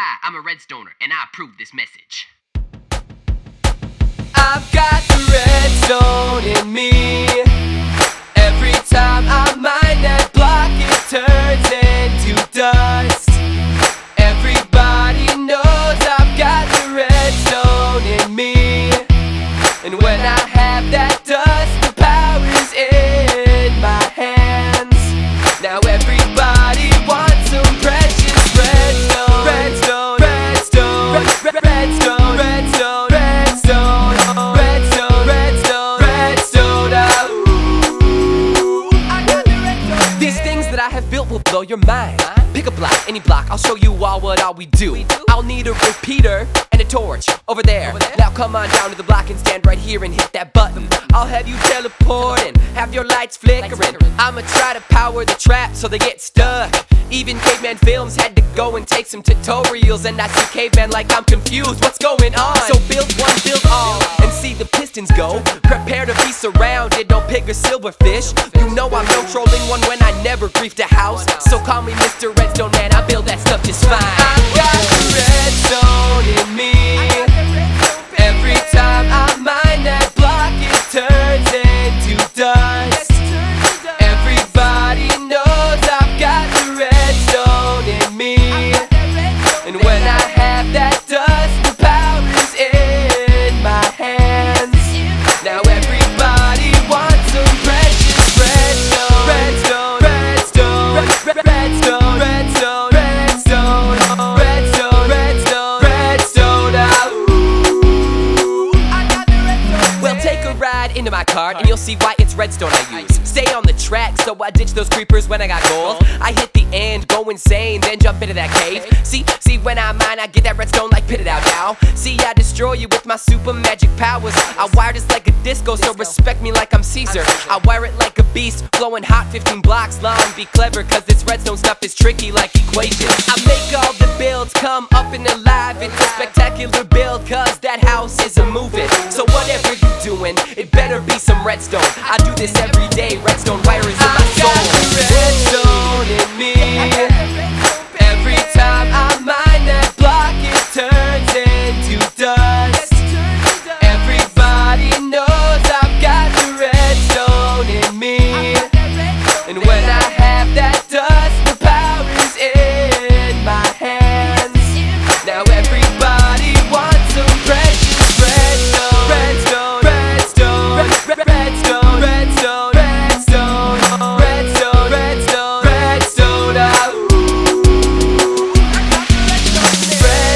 Hi, I'm a redstoner, and I approve this message. I've got the redstone in me. Every time I mine that block, it turns into dust. Everybody knows I've got the redstone in me. And when I have that dust, the power's in my hands. Now everybody wants some precious redstone. Redstone, redstone, redstone, redstone, redstone, redstone, redstone, redstone. Ooh, I got the redstone. These things that I have built will blow your mind. Pick a block, any block, I'll show you all what we do. I'll need a repeater and a torch over there. Now come on down to the block and stand right here and hit that button. I'll have you teleport and have your lights flickering. I'ma try to power the trap so they get stuck. Even Caveman Films had to go and take some tutorials, and I see Caveman like I'm confused, what's going on? So build one, build all, and see the pistons go. Prepare to be surrounded, no pig or silverfish. You know I'm no trolling one when I never griefed a house. So call me Mr. Redstone Man, I build that stuff just fine. I've got the redstone in me. Every time I mine that block, it turns into dust. Everybody knows I've got the redstone in me. And when I have that dust, the power's in my hands. Now everybody wants some precious redstone. Redstone, redstone, redstone, redstone, redstone, redstone, redstone, redstone. Ooh, I got the redstone. Well, take a ride into my cart and you'll see why it's redstone I use. Stay on the track, so I ditch those creepers when I got gold. I hit the end, go insane, then jump into that cave. See, when I mine, I get that redstone like pit it out now. See, I destroy you with my super magic powers. I wire this like a disco, so respect me like I'm Caesar. I wire it like a beast, blowing hot 15 blocks long. Be clever, cause this redstone stuff is tricky like equations. I make all the builds come up and alive. It's a spectacular build, cause that house is a moving. So whatever you doing, it better be some redstone. I do this every day, redstone wire is in my soul. Redstone.